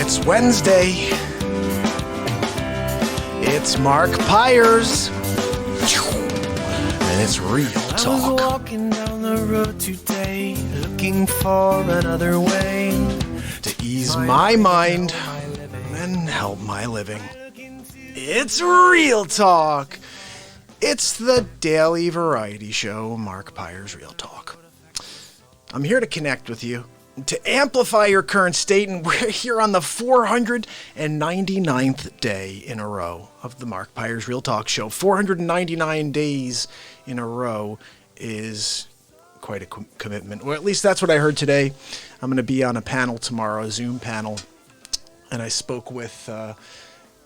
It's Wednesday. It's Mark Pyers. And it's Real Talk. I was walking down the road today, looking for another way to ease my mind and help my living. It's Real Talk. It's the daily variety show, Mark Pyers' Real Talk. I'm here to connect with you, to amplify your current state, and we're here on the 499th day in a row of the Mark Pyers' Real Talk show. 499 days in a row is quite a commitment, or at least that's what I heard today. I'm going to be on a panel tomorrow, a Zoom panel, and I spoke with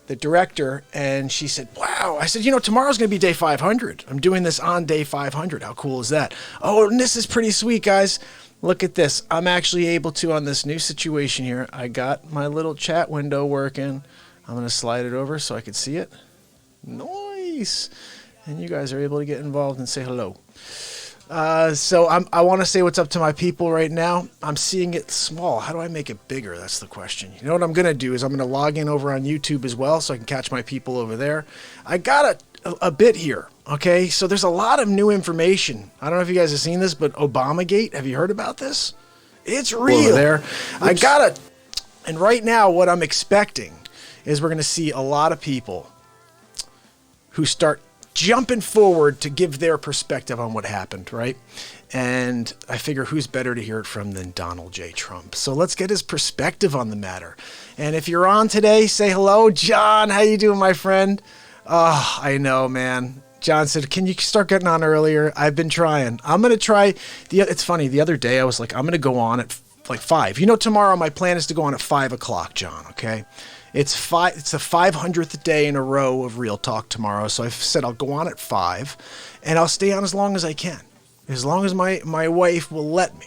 the director, and she said, wow. I said, tomorrow's going to be day 500. I'm doing this on day 500. How cool is that? Oh, and this is pretty sweet, guys. Look at this. I'm actually able to, on this new situation here, I got my little chat window working. I'm going to slide it over so I can see it. Nice. And you guys are able to get involved and say hello. So I want to say what's up to my people right now. I'm seeing it small. How do I make it bigger? That's the question. You know what I'm going to do is I'm going to log in over on YouTube as well so I can catch my people over there. I got a bit here, okay? So there's a lot of new information. I don't know if you guys have seen this, but Obamagate, have you heard about this? It's real. There. I got it. And right now what I'm expecting is we're going to see a lot of people who start jumping forward to give their perspective on what happened, right? And I figure who's better to hear it from than Donald J. Trump. So let's get his perspective on the matter. And if you're on today, say hello. John, how you doing, my friend? Oh, I know, man. John said, can you start getting on earlier? I've been trying. I'm going to try. It's funny. The other day I was like, I'm going to go on at like 5. Tomorrow my plan is to go on at 5 o'clock, John, okay? It's the 500th day in a row of Real Talk tomorrow. So I've said I'll go on at 5, and I'll stay on as long as I can, as long as my wife will let me.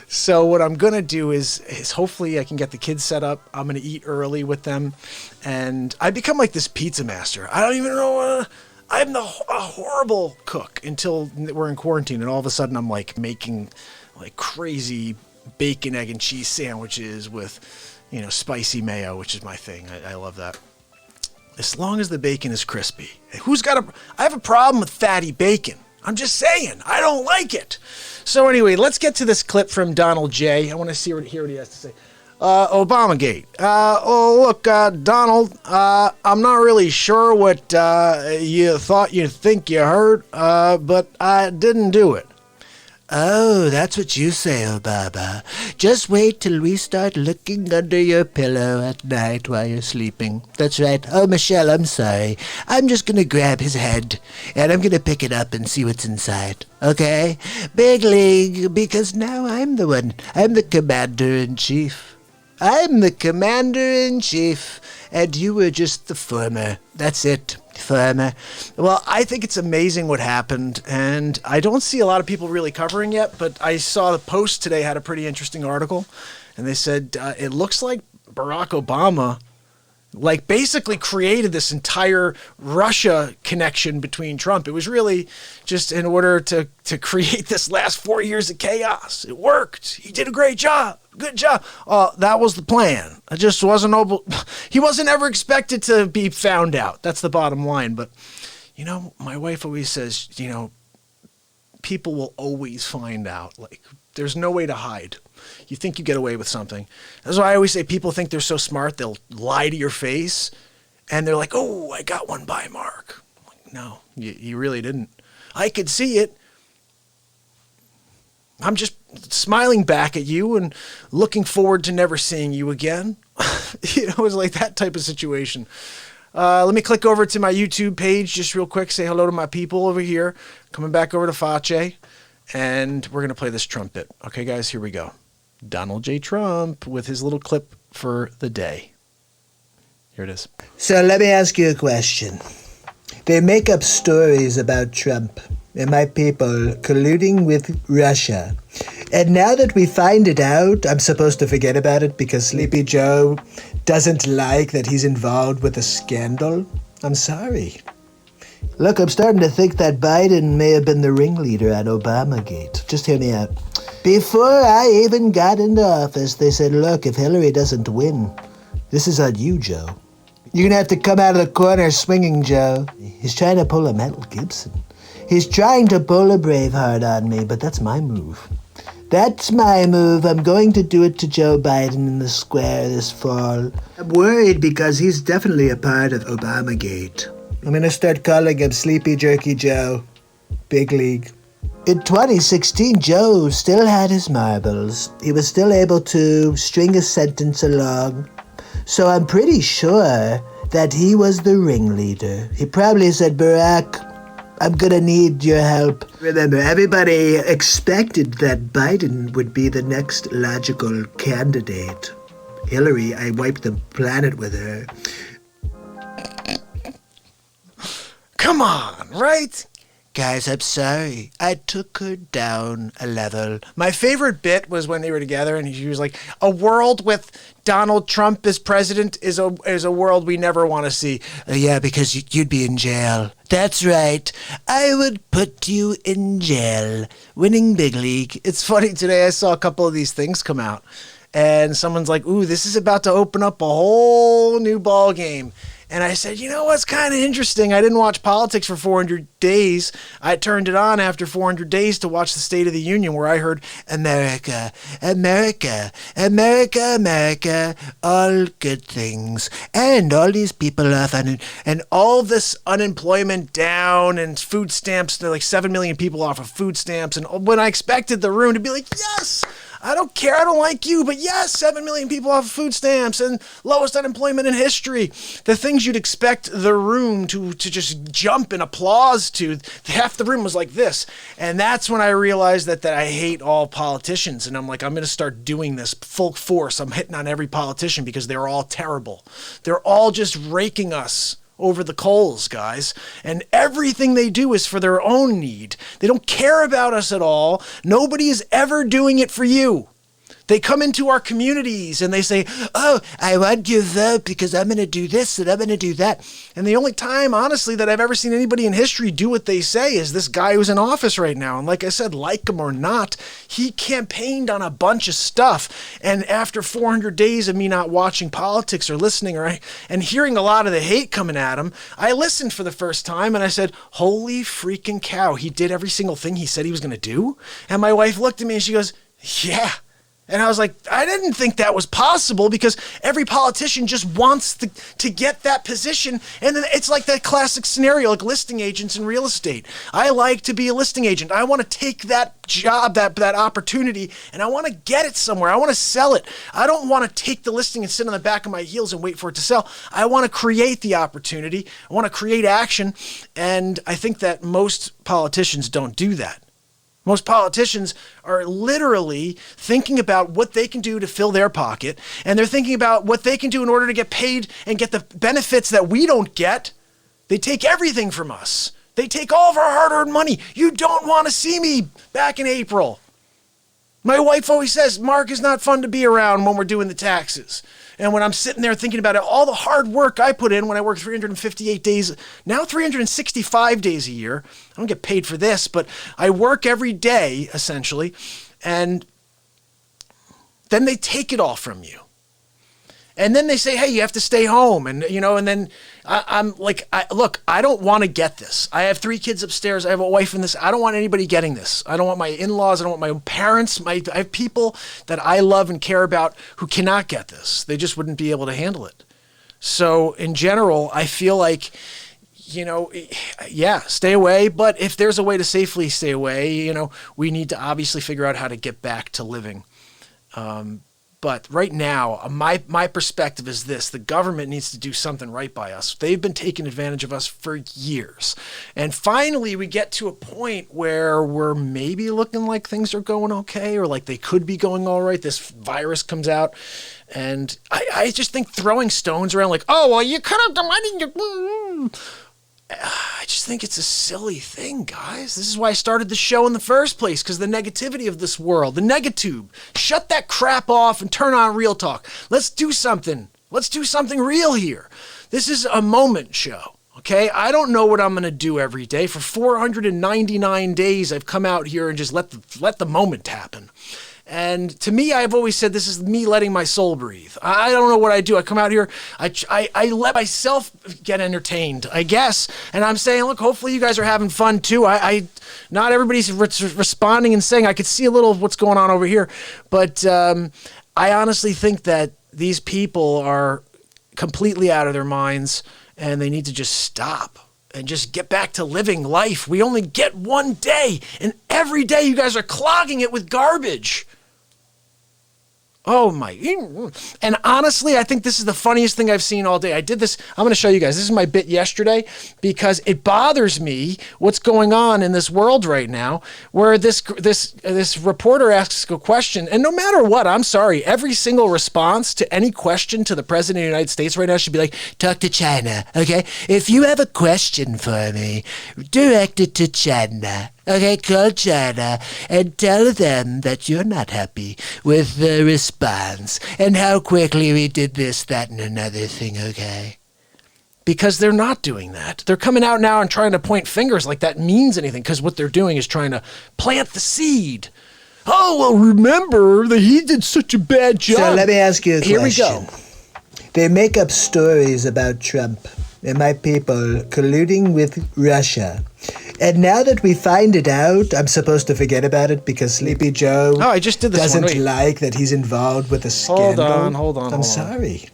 So what I'm going to do is hopefully I can get the kids set up. I'm going to eat early with them, and I become like this pizza master. I don't even know. I'm a horrible cook until we're in quarantine, and all of a sudden I'm like making like crazy bacon, egg, and cheese sandwiches with spicy mayo, which is my thing. I love that. As long as the bacon is crispy. I have a problem with fatty bacon. I'm just saying. I don't like it. So anyway, let's get to this clip from Donald J. I want to hear what he has to say. Obamagate. Donald, I'm not really sure what you thought you think you heard, but I didn't do it. Oh, that's what you say, Obama. Just wait till we start looking under your pillow at night while you're sleeping. That's right. Oh, Michelle, I'm sorry. I'm just going to grab his head, and I'm going to pick it up and see what's inside. Okay? Big league, because now I'm the one. I'm the commander-in-chief. I'm the commander-in-chief, and you were just the former. That's it. Former. Well, I think it's amazing what happened, and I don't see a lot of people really covering yet, but I saw the Post today had a pretty interesting article, and they said it looks like Barack Obama basically created this entire Russia connection between Trump. It was really just in order to create this last 4 years of chaos. It worked. He did a great job. Good job. That was the plan. It just wasn't he wasn't ever expected to be found out. That's the bottom line. But, my wife always says, people will always find out. There's no way to hide. You think you get away with something. That's why I always say people think they're so smart, they'll lie to your face, and they're like, oh, I got one by Mark. No, you really didn't. I could see it. I'm just smiling back at you and looking forward to never seeing you again. It was like that type of situation. Let me click over to my YouTube page just real quick, say hello to my people over here. Coming back over to Face, and we're going to play this trumpet. Okay, guys, here we go. Donald J. Trump with his little clip for the day. Here it is. So let me ask you a question. They make up stories about Trump and my people colluding with Russia. And now that we find it out, I'm supposed to forget about it because Sleepy Joe doesn't like that he's involved with a scandal? I'm sorry. Look, I'm starting to think that Biden may have been the ringleader on Obamagate. Just hear me out. Before I even got into office, they said, look, if Hillary doesn't win, this is on you, Joe. You're going to have to come out of the corner swinging, Joe. He's trying to pull a Mel Gibson. He's trying to pull a Braveheart on me, but that's my move. That's my move. I'm going to do it to Joe Biden in the square this fall. I'm worried because he's definitely a part of Obamagate. I'm going to start calling him Sleepy Jerky Joe. Big league. In 2016, Joe still had his marbles. He was still able to string a sentence along. So I'm pretty sure that he was the ringleader. He probably said, Barack, I'm gonna need your help. Remember, everybody expected that Biden would be the next logical candidate. Hillary, I wiped the planet with her. Come on, right? Guys, I'm sorry. I took her down a level. My favorite bit was when they were together and she was like, a world with Donald Trump as president is a world we never want to see. Yeah, because you'd be in jail. That's right. I would put you in jail. Winning big league. It's funny, today I saw a couple of these things come out and someone's like, ooh, this is about to open up a whole new ball game. And I said, you know what's kind of interesting? I didn't watch politics for 400 days. I turned it on after 400 days to watch the State of the Union, where I heard, America, America, America, America, all good things. And all these people off and all this unemployment down and food stamps, they're like 7 million people off of food stamps. And when I expected the room to be like, yes, I don't care, I don't like you, but yes, 7 million people off of food stamps and lowest unemployment in history. The things you'd expect the room to just jump in applause to, half the room was like this. And that's when I realized that I hate all politicians. And I'm like, I'm going to start doing this full force. I'm hitting on every politician because they're all terrible. They're all just raking us over the coals, guys. And everything they do is for their own need. They don't care about us at all. Nobody is ever doing it for you. They come into our communities and they say, oh, I want your vote because I'm going to do this and I'm going to do that. And the only time, honestly, that I've ever seen anybody in history do what they say is this guy who's in office right now. And like I said, like him or not, he campaigned on a bunch of stuff. And after 400 days of me not watching politics or listening and hearing a lot of the hate coming at him, I listened for the first time and I said, holy freaking cow, he did every single thing he said he was going to do. And my wife looked at me and she goes, yeah. And I was like, I didn't think that was possible because every politician just wants to get that position. And then it's like that classic scenario, like listing agents in real estate. I like to be a listing agent. I want to take that job, that opportunity, and I want to get it somewhere. I want to sell it. I don't want to take the listing and sit on the back of my heels and wait for it to sell. I want to create the opportunity. I want to create action. And I think that most politicians don't do that. Most politicians are literally thinking about what they can do to fill their pocket, and they're thinking about what they can do in order to get paid and get the benefits that we don't get. They take everything from us. They take all of our hard-earned money. You don't want to see me back in April. My wife always says, Mark is not fun to be around when we're doing the taxes. And when I'm sitting there thinking about it, all the hard work I put in when I work 358 days, now 365 days a year. I don't get paid for this, but I work every day, essentially. And then they take it all from you. And then they say, hey, you have to stay home. And, and then I'm like, look, I don't want to get this. I have 3 kids upstairs. I have a wife in this. I don't want anybody getting this. I don't want my in-laws. I don't want my parents. I have people that I love and care about who cannot get this. They just wouldn't be able to handle it. So in general, I feel like, yeah, stay away. But if there's a way to safely stay away, we need to obviously figure out how to get back to living. But right now, my perspective is this. The government needs to do something right by us. They've been taking advantage of us for years. And finally, we get to a point where we're maybe looking like things are going okay, or like they could be going all right. This virus comes out. And I just think throwing stones around like, oh, well, you could have done money. I just think it's a silly thing, guys. This is why I started the show in the first place, because the negativity of this world, the negatube. Shut that crap off and turn on Real Talk. Let's do something. Let's do something real here. This is a moment show, Okay, I don't know what I'm going to do every day. For 499 days, I've come out here and just let the moment happen. And to me, I've always said this is me letting my soul breathe. I don't know what I do. I come out here, I let myself get entertained, I guess. And I'm saying, look, hopefully you guys are having fun too. Not everybody's responding and saying, I could see a little of what's going on over here. But I honestly think that these people are completely out of their minds, and they need to just stop and just get back to living life. We only get one day, and every day you guys are clogging it with garbage. Oh my. And honestly, I think this is the funniest thing I've seen all day. I did this. I'm going to show you guys. This is my bit yesterday because it bothers me what's going on in this world right now where this reporter asks a question. And no matter what, I'm sorry, every single response to any question to the president of the United States right now should be like, Talk to China, okay? If you have a question for me, direct it to China. Okay, call China and tell them that you're not happy with the response and how quickly we did this, that, and another thing, okay? because they're not doing that. They're coming out now and trying to point fingers like that means anything, because what they're doing is trying to plant the seed. Oh, well, remember that he did such a bad job. So let me ask you a question. Here we go. They make up stories about Trump and my people colluding with Russia. And now that we find it out, I'm supposed to forget about it because Sleepy Joe Oh, I just did this doesn't one. Wait. like that he's involved with a scandal. Hold on. I'm sorry.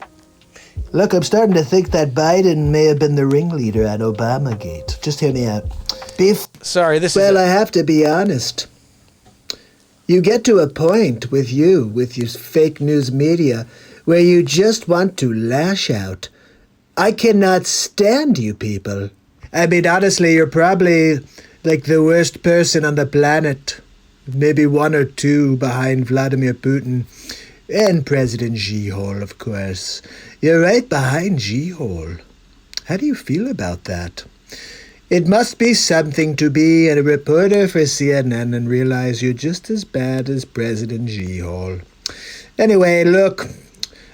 Look, I'm starting to think that Biden may have been the ringleader at Obamagate. Just hear me out. Sorry, this Well, is... I have to be honest. You get to a point with your fake news media, where you just want to lash out. I cannot stand you people. I mean, honestly, you're probably like the worst person on the planet. Maybe one or two behind Vladimir Putin and President Xi-Hol, of course. You're right behind Xi-Hol. How do you feel about that? It must be something to be a reporter for CNN and realize you're just as bad as President Xi-Hol. Anyway, look,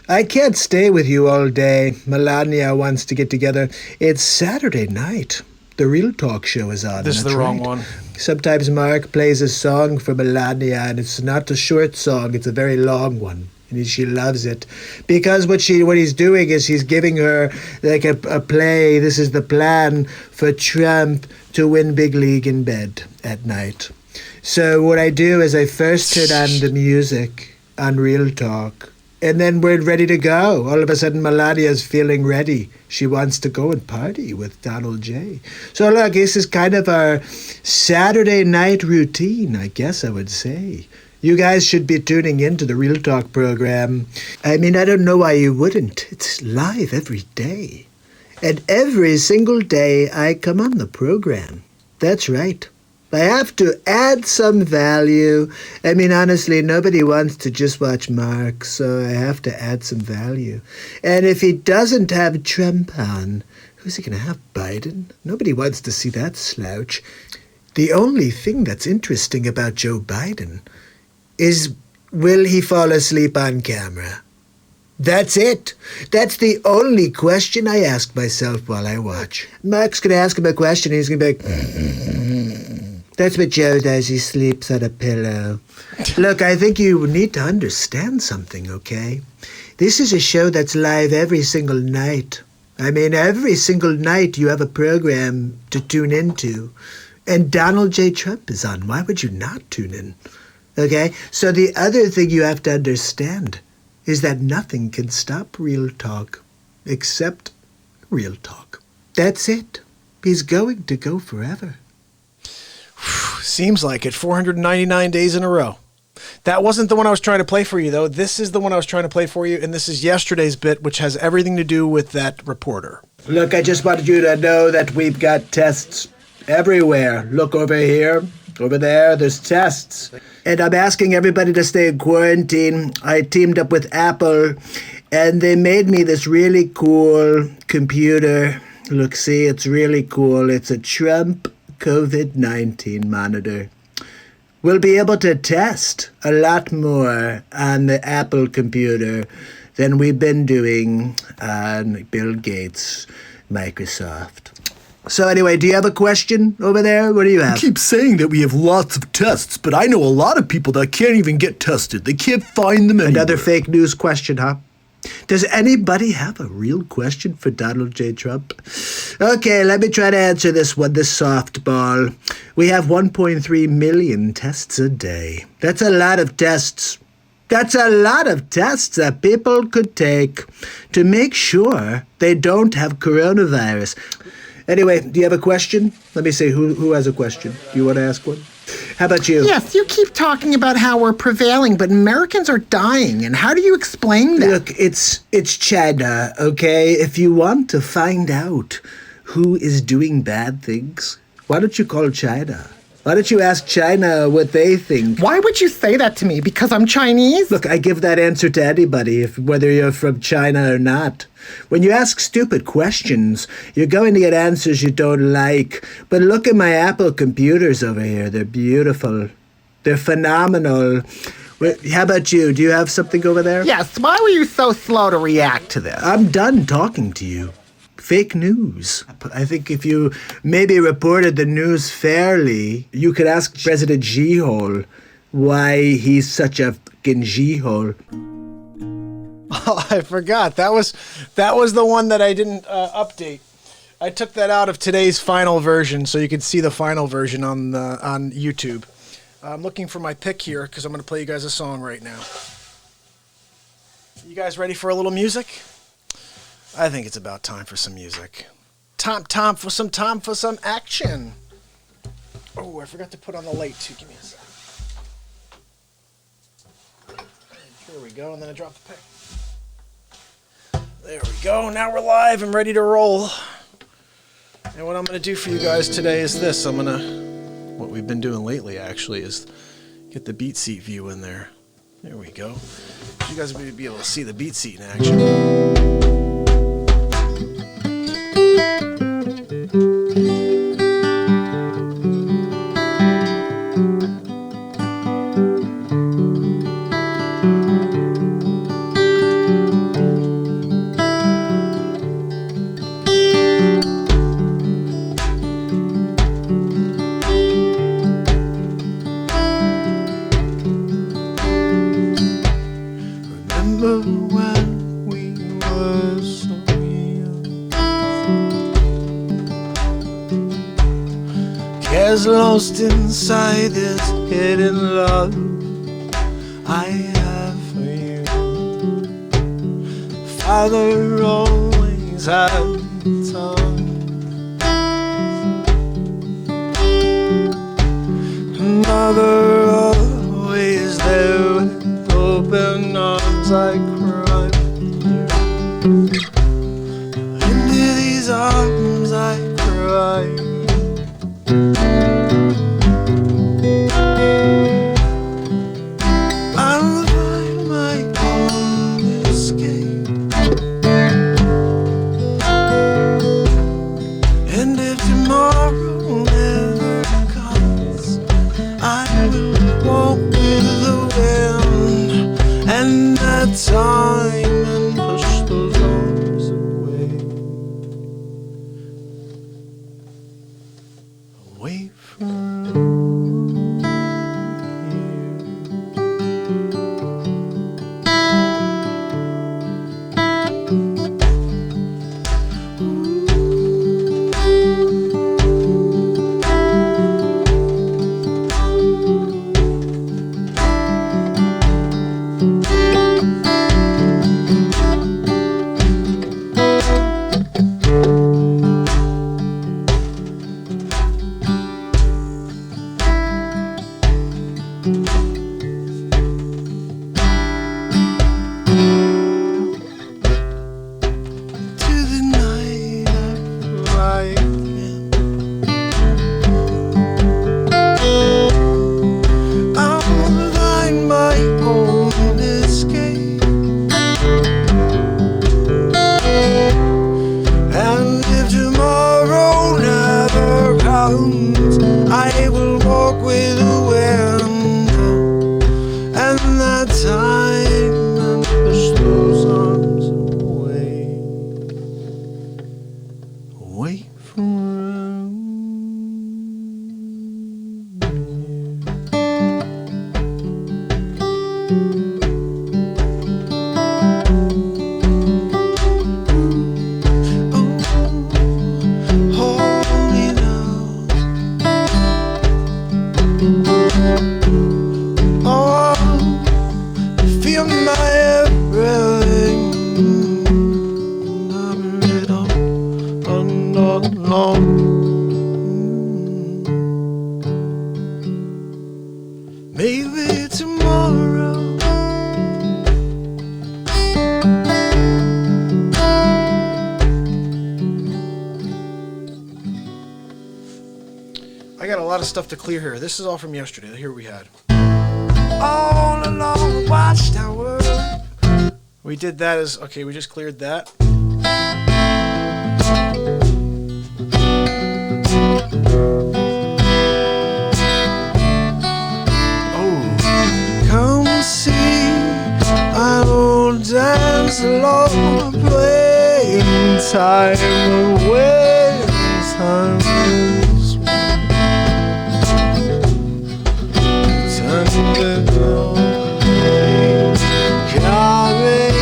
I can't stay with you all day. Melania wants to get together. It's Saturday night. The Real Talk show is on. This is the wrong right. one. Sometimes Mark plays a song for Melania, and it's not a short song. It's a very long one. And she loves it because what he's doing is he's giving her like a play. This is the plan for Trump to win big league in bed at night. So what I do is I first turn on the music on Real Talk, and then we're ready to go. All of a sudden, Melania's feeling ready. She wants to go and party with Donald J. So look, this is kind of our Saturday night routine, I guess I would say. You guys should be tuning into the Real Talk program. I mean, I don't know why you wouldn't. It's live every day. And every single day I come on the program. That's right. I have to add some value. I mean, honestly, nobody wants to just watch Mark, so I have to add some value. And if he doesn't have Trump on, who's he going to have? Biden? Nobody wants to see that slouch. The only thing that's interesting about Joe Biden is, will he fall asleep on camera? That's it. That's the only question I ask myself while I watch. Mark's going to ask him a question, and he's going to be like, that's what Joe does. He sleeps on a pillow. Look, I think you need to understand something, okay? This is a show that's live every single night. I mean, every single night you have a program to tune into. And Donald J. Trump is on. Why would you not tune in? Okay? So the other thing you have to understand is that nothing can stop Real Talk except Real Talk. That's it. He's going to go forever. Seems like it. 499 days in a row. That wasn't the one I was trying to play for you, though. This is the one I was trying to play for you, and this is yesterday's bit, which has everything to do with that reporter. Look, I just wanted you to know that we've got tests everywhere. Look over here, over there, there's tests. And I'm asking everybody to stay in quarantine. I teamed up with Apple, and they made me this really cool computer. Look, see, it's really cool. It's a Trump COVID-19 monitor. We'll be able to test a lot more on the Apple computer than we've been doing on Bill Gates' Microsoft. So anyway, do you have a question over there? What do you have? Keep saying that we have lots of tests, but I know a lot of people that can't even get tested. They can't find them anywhere. Another fake news question, huh? Does anybody have a real question for Donald J. Trump? Okay, let me try to answer this one, this softball. We have 1.3 million tests a day. That's a lot of tests. That's a lot of tests that people could take to make sure they don't have coronavirus. Anyway, do you have a question? Let me see, who has a question? Do you want to ask one? How about you? Yes, you keep talking about how we're prevailing, but Americans are dying, and how do you explain that? Look, it's China, okay? If you want to find out who is doing bad things, why don't you call China? Why don't you ask China what they think? Why would you say that to me? Because I'm Chinese? Look, I give that answer to anybody, whether you're from China or not. When you ask stupid questions, you're going to get answers you don't like. But look at my Apple computers over here. They're beautiful. They're phenomenal. How about you? Do you have something over there? Yes, why were you so slow to react to this? I'm done talking to you. Fake news. I think if you maybe reported the news fairly, you could ask President G-hole why he's such a fucking G-hole. Oh, I forgot. That was the one that I didn't update. I took that out of today's final version, so you can see the final version on YouTube. I'm looking for my pick here because I'm going to play you guys a song right now. You guys ready for a little music? I think it's about time for some music. Time for some action. Oh, I forgot to put on the light too. Give me a sec. Here we go, and then I drop the pick. There we go. Now we're live and ready to roll. And what I'm going to do for you guys today is this. What we've been doing lately, actually, is get the beat seat view in there. There we go. You guys will be able to see the beat seat in action. Lost inside this hidden love I have for you. Father always had time. Mother always there with open arms. I cry with you. Into these arms I cry. Time and push those arms away from I got a lot of stuff to clear here. This is all from yesterday. Here we had. All along the watchtower. We did that as okay. We just cleared that. Come see my old dance along playing time away times. Coming,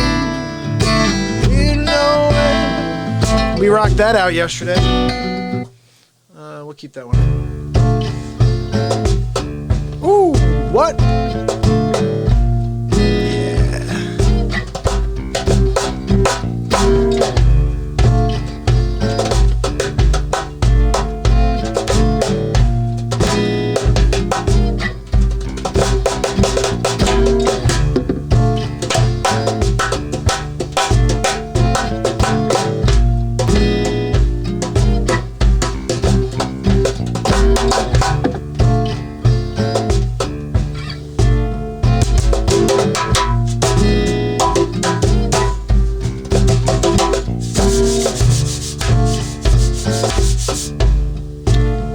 you know it. We rocked that out yesterday. We'll keep that one. Ooh, what?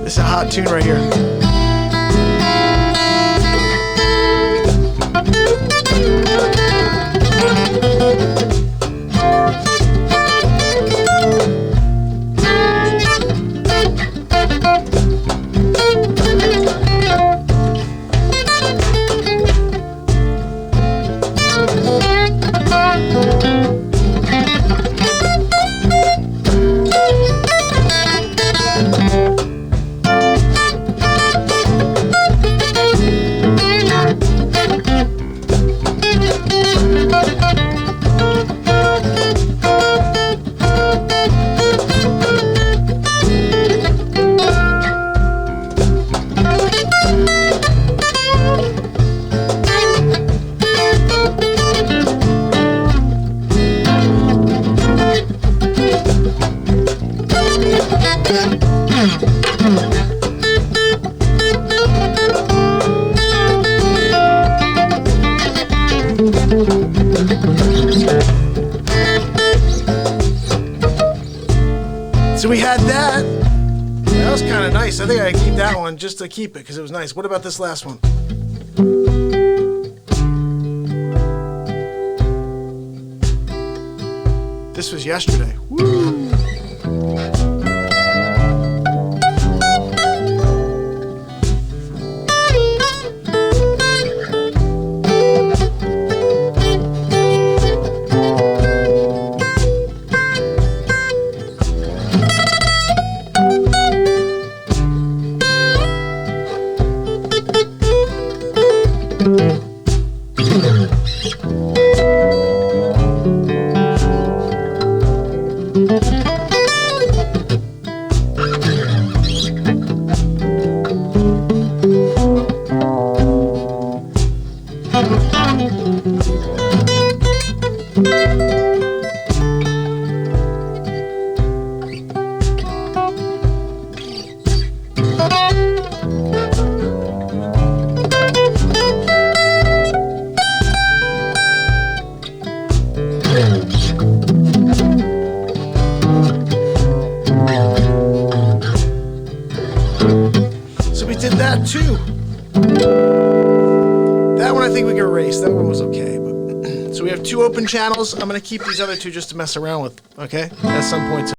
This is a hot tune right here. So we had that. That was kind of nice. I think I keep that one just to keep it because it was nice. What about this last one? This was yesterday. Woo! So we did that too. That one I think we can erase. That one was okay. But so we have 2 open channels. I'm going to keep these other 2 just to mess around with, okay? At some point.